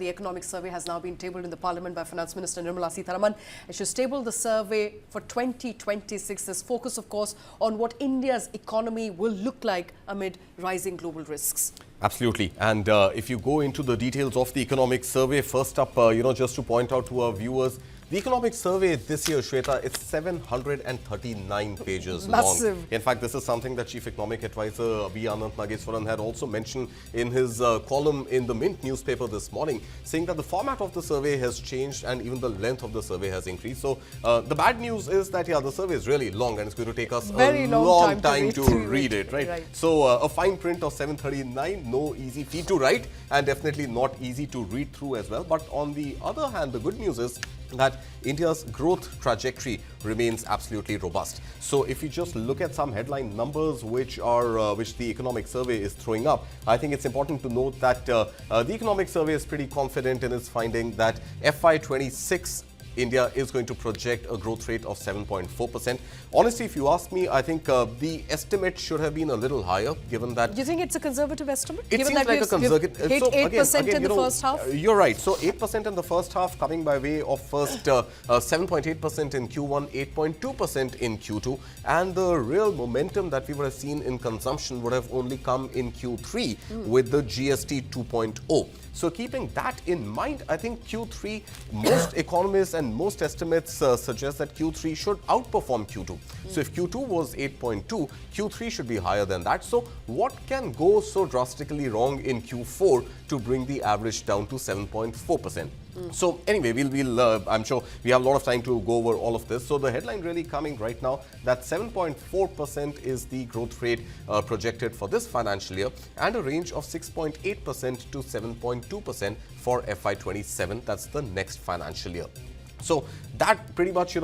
The economic survey has now been tabled in the Parliament by Finance Minister Nirmala Sitharaman. She's tabled the survey for 2026. There's focus, of course, on what India's economy will look like amid rising global risks. Absolutely. And if you go into the details of the economic survey, first up, just to point out to our viewers, the economic survey this year, Shweta, it's 739 pages Massive. long. In fact, this is something that Chief Economic Advisor B. Anand Nageswaran had also mentioned in his column in the Mint newspaper this morning, saying that the format of the survey has changed and even the length of the survey has increased. So the bad news is that, the survey is really long and it's going to take us a long time to read it, right? So a fine print of 739, no easy feat to write and definitely not easy to read through as well. But on the other hand, the good news is that India's growth trajectory remains absolutely robust. So if you just look at some headline numbers which the economic survey is throwing up, I think it's important to note that the economic survey is pretty confident in its finding that FY26 India is going to project a growth rate of 7.4%. Honestly, if you ask me, I think the estimate should have been a little higher, given that... Do you think it's a conservative estimate? It seems like a conservative... Hit 8% in the first half? You're right. So 8% in the first half coming by way of first 7.8% in Q1, 8.2% in Q2. And the real momentum that we would have seen in consumption would have only come in Q3 with the GST 2.0. So keeping that in mind, I think Q3, most economists and most estimates suggest that Q3 should outperform Q2. So if Q2 was 8.2, Q3 should be higher than that. So what can go so drastically wrong in Q4 to bring the average down to 7.4%? So anyway, I'm sure we have a lot of time to go over all of this. So the headline really coming right now that 7.4% is the growth rate projected for this financial year and a range of 6.8% to 7.2% for FY27. That's the next financial year. So that pretty much,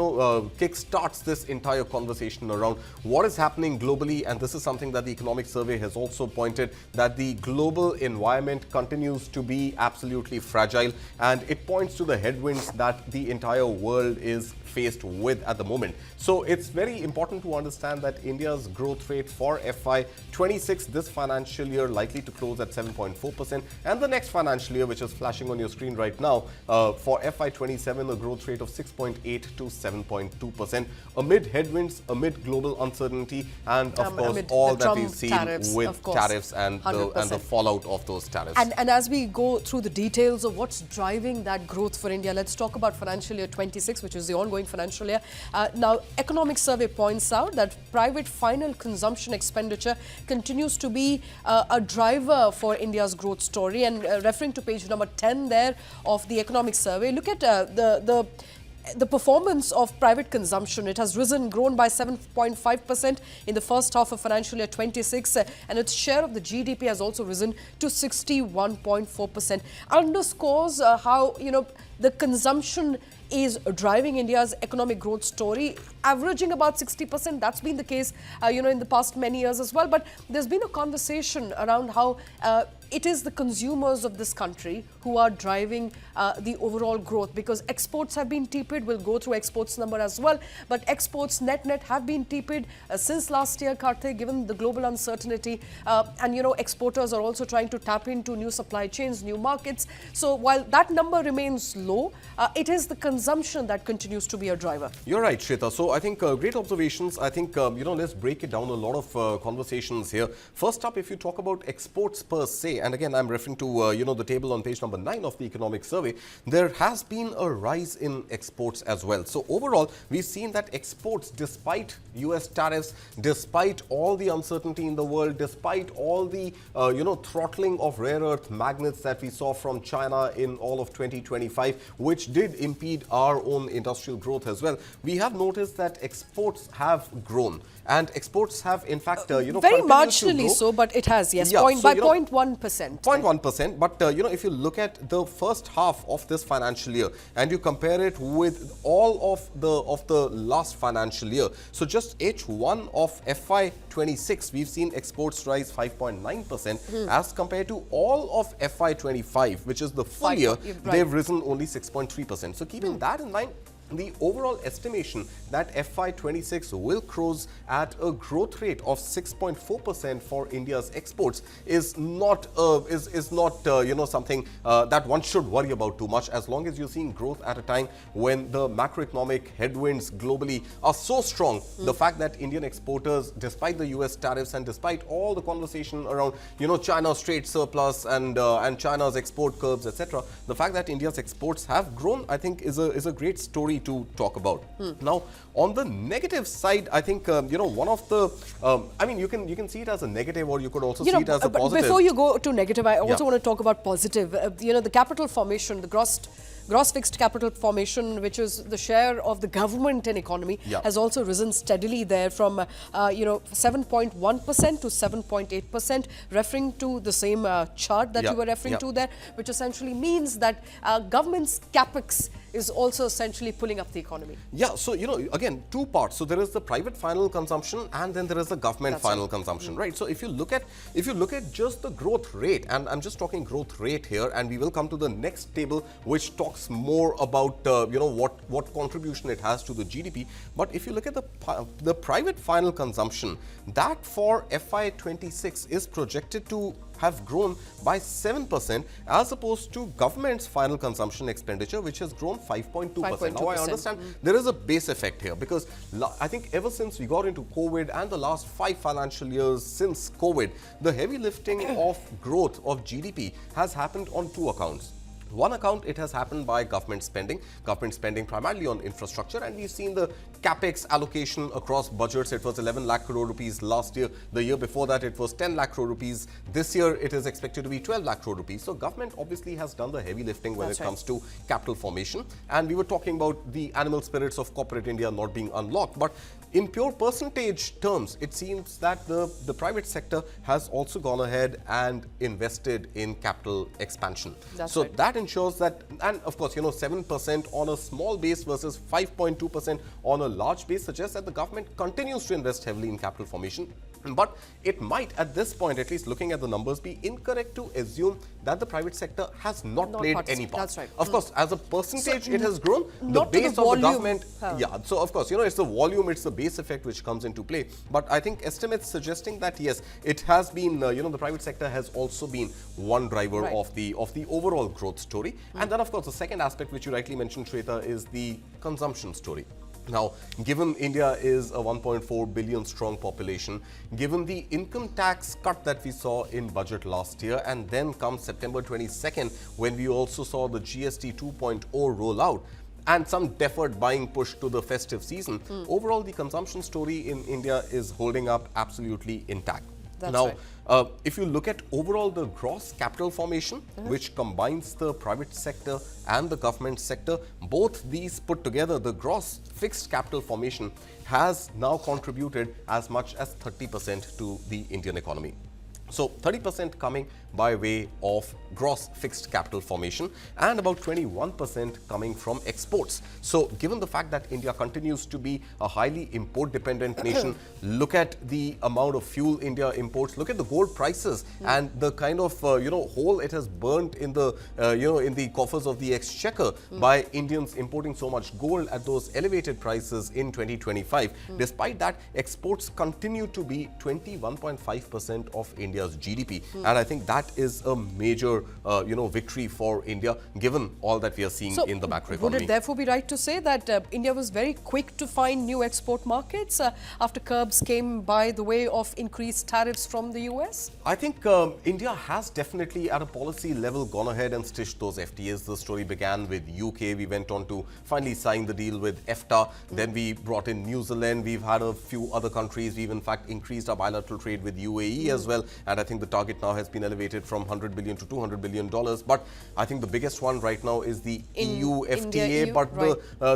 kick-starts this entire conversation around what is happening globally. And this is something that the economic survey has also pointed, that the global environment continues to be absolutely fragile. And it points to the headwinds that the entire world is faced with at the moment. So it's very important to understand that India's growth rate for FY26 this financial year likely to close at 7.4%. And the next financial year, which is flashing on your screen right now, for FY27, a growth rate of 6.8 to 7.2% amid headwinds, amid global uncertainty, and of course all that we've seen with tariffs and the fallout of those tariffs. And as we go through the details of what's driving that growth for India, let's talk about financial year 26, which is the ongoing financial year. Now, economic survey points out that private final consumption expenditure continues to be a driver for India's growth story. And referring to page number 10 there of the economic survey, look at the performance of private consumption. It has grown by 7.5% in the first half of financial year 26, and its share of the GDP has also risen to 61.4%. Underscores how, the consumption is driving India's economic growth story, averaging about 60%. That's been the case, in the past many years as well. But there's been a conversation around how it is the consumers of this country who are driving the overall growth, because exports have been tepid. We'll go through exports number as well. But exports net have been tepid since last year, Karthik, given the global uncertainty. And, exporters are also trying to tap into new supply chains, new markets. So while that number remains low, it is the consumption that continues to be a driver. You're right, Shweta. So I think great observations. I think, let's break it down. A lot of conversations here. First up, if you talk about exports per se, and again, I'm referring to, the table on page number 9 of the economic survey, there has been a rise in exports as well. So overall, we've seen that exports, despite US tariffs, despite all the uncertainty in the world, despite all the, throttling of rare earth magnets that we saw from China in all of 2025, which did impede our own industrial growth as well, we have noticed that exports have grown. And exports have, in fact, very marginally so, but it has, yes, by 0.1%. 0.1%. But, if you look at the first half of this financial year and you compare it with all of the last financial year, so just H1 of FY26, we've seen exports rise 5.9% as compared to all of FY25, which is the full year, they've risen only 6.3%. So keeping that in mind, the overall estimation that FY26 will close at a growth rate of 6.4% for India's exports is not something that one should worry about too much, as long as you're seeing growth at a time when the macroeconomic headwinds globally are so strong. The fact that Indian exporters, despite the US tariffs and despite all the conversation around China's trade surplus and China's export curbs, etc., the fact that India's exports have grown, I think, is a great story to talk about. Now, on the negative side, I think one of the you can see it as a negative, or you could also see it as a positive. Before you go to negative, I also want to talk about positive. The capital formation, the gross fixed capital formation, which is the share of the government in economy, has also risen steadily there from 7.1% to 7.8%, referring to the same chart that you were referring to there, which essentially means that government's capex is also essentially pulling up the economy. Yeah, so again, two parts. So there is the private final consumption, and then there is the government final consumption, right? So if you look at just the growth rate, and I'm just talking growth rate here, and we will come to the next table, which talks more about what contribution it has to the GDP. But if you look at the private final consumption, that for FY26 is projected to have grown by 7%, as opposed to government's final consumption expenditure, which has grown 5.2%. Now, I understand there is a base effect here, because I think ever since we got into COVID and the last 5 financial years since COVID, the heavy lifting of growth of GDP has happened on 2 accounts. One account, it has happened by government spending primarily on infrastructure, and we've seen the capex allocation across budgets. It was 11 lakh crore rupees last year. The year before that, it was 10 lakh crore rupees. This year, it is expected to be 12 lakh crore rupees. So government obviously has done the heavy lifting when it comes to capital formation. And we were talking about the animal spirits of corporate India not being unlocked. But in pure percentage terms, it seems that the private sector has also gone ahead and invested in capital expansion. So that ensures that, and of course, 7% on a small base versus 5.2% on a large base suggests that the government continues to invest heavily in capital formation. But it might, at this point, at least looking at the numbers, be incorrect to assume that the private sector has not played any part. That's right. Of course, as a percentage, it has grown. The base of the government, so of course, it's the volume, it's the base effect which comes into play. But I think estimates suggesting that yes, it has been, the private sector has also been one driver of the overall growth story. And then, of course, the second aspect which you rightly mentioned, Shweta, is the consumption story. Now, given India is a 1.4 billion strong population, given the income tax cut that we saw in budget last year, and then come September 22nd, when we also saw the GST 2.0 roll out, and some deferred buying push to the festive season, overall the consumption story in India is holding up absolutely intact. If you look at overall the gross capital formation, which combines the private sector and the government sector, both these put together, the gross fixed capital formation has now contributed as much as 30% to the Indian economy. So 30% coming by way of gross fixed capital formation, and about 21% coming from exports. So given the fact that India continues to be a highly import dependent nation, look at the amount of fuel India imports, look at the gold prices and the kind of hole it has burnt in the in the coffers of the exchequer by Indians importing so much gold at those elevated prices in 2025. Despite that, exports continue to be 21.5% of India's GDP, and I think that is a major victory for India, given all that we are seeing in the macroeconomy. Would it therefore be right to say that India was very quick to find new export markets after curbs came by the way of increased tariffs from the US? I think India has definitely at a policy level gone ahead and stitched those FTAs. The story began with UK. We went on to finally sign the deal with EFTA. Then we brought in New Zealand. We've had a few other countries. We've in fact increased our bilateral trade with UAE as well. And I think the target now has been elevated from $100 billion to $200 billion. But I think the biggest one right now is the EU FTA. But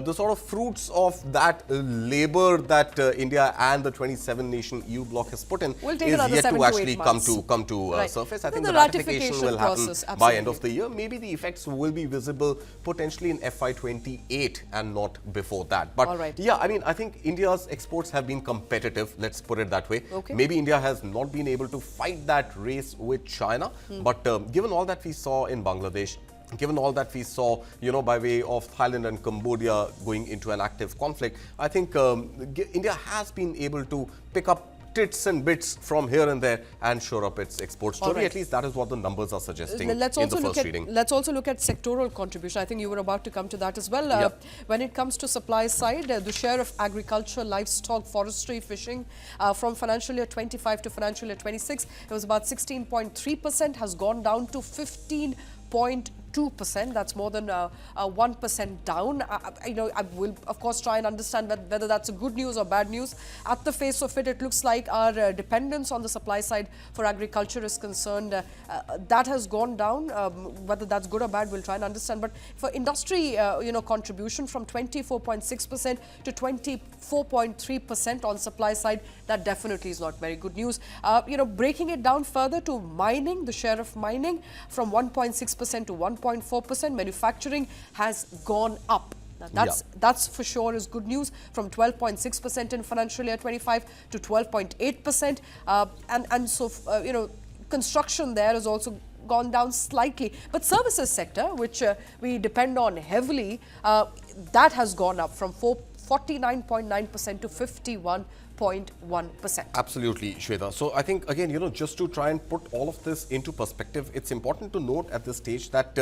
the sort of fruits of that labor that India and the 27-nation EU bloc has put in is yet to actually come to surface. I think the ratification will happen by end of the year. Maybe the effects will be visible potentially in FY28 and not before that. But yeah, I mean, I think India's exports have been competitive. Let's put it that way. Maybe India has not been able to fight that race with China, but given all that we saw in Bangladesh, given all that we saw, by way of Thailand and Cambodia going into an active conflict, I think India has been able to pick up tits and bits from here and there and shore up its export story. Right. At least that is what the numbers are suggesting Let's in also the look first at, reading. Let's also look at sectoral contribution. I think you were about to come to that as well. Yep. When it comes to supply side, the share of agriculture, livestock, forestry, fishing from financial year 25 to financial year 26, it was about 16.3%, has gone down to 15.2%. That's more than 1% down. I will of course try and understand whether that's a good news or bad news. At the face of it, it looks like our dependence on the supply side for agriculture is concerned. That has gone down. Whether that's good or bad, we'll try and understand. But for industry, contribution from 24.6% to 24.3% on supply side, that definitely is not very good news. Breaking it down further to mining, the share of mining from 1.6% to 1.4%, manufacturing has gone up. Now that's for sure is good news, from 12.6% in financial year 25 to 12.8%. And so, construction there has also gone down slightly. But services sector, which we depend on heavily, that has gone up from 49.9% to 51.1%. Absolutely, Shweta. So I think, again, just to try and put all of this into perspective, it's important to note at this stage that,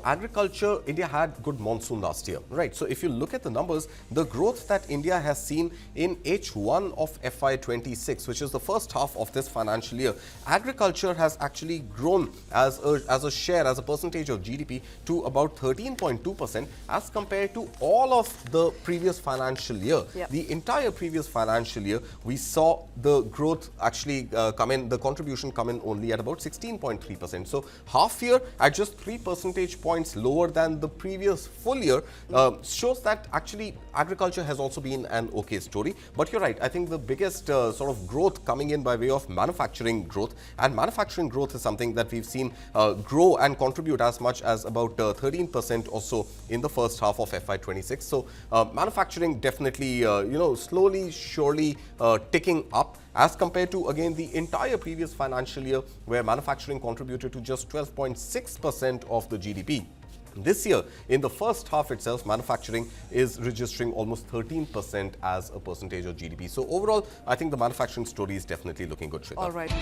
agriculture, India had good monsoon last year, right? So if you look at the numbers, the growth that India has seen in H1 of FY26, which is the first half of this financial year, agriculture has actually grown as a share, as a percentage of GDP to about 13.2% as compared to all of the previous financial year. Yep. The entire previous financial year, we saw the growth actually come in, the contribution come in only at about 16.3%. So half year at just 3 percentage points lower than the previous full year shows that actually agriculture has also been an okay story. But you're right, I think the biggest sort of growth coming in by way of manufacturing growth, and manufacturing growth is something that we've seen grow and contribute as much as about 13% or so in the first half of FY26. So manufacturing definitely, slowly, surely ticking up as compared to, again, the entire previous financial year where manufacturing contributed to just 12.6% of the GDP. This year, in the first half itself, manufacturing is registering almost 13% as a percentage of GDP. So overall, I think the manufacturing story is definitely looking good, Shweta. All right.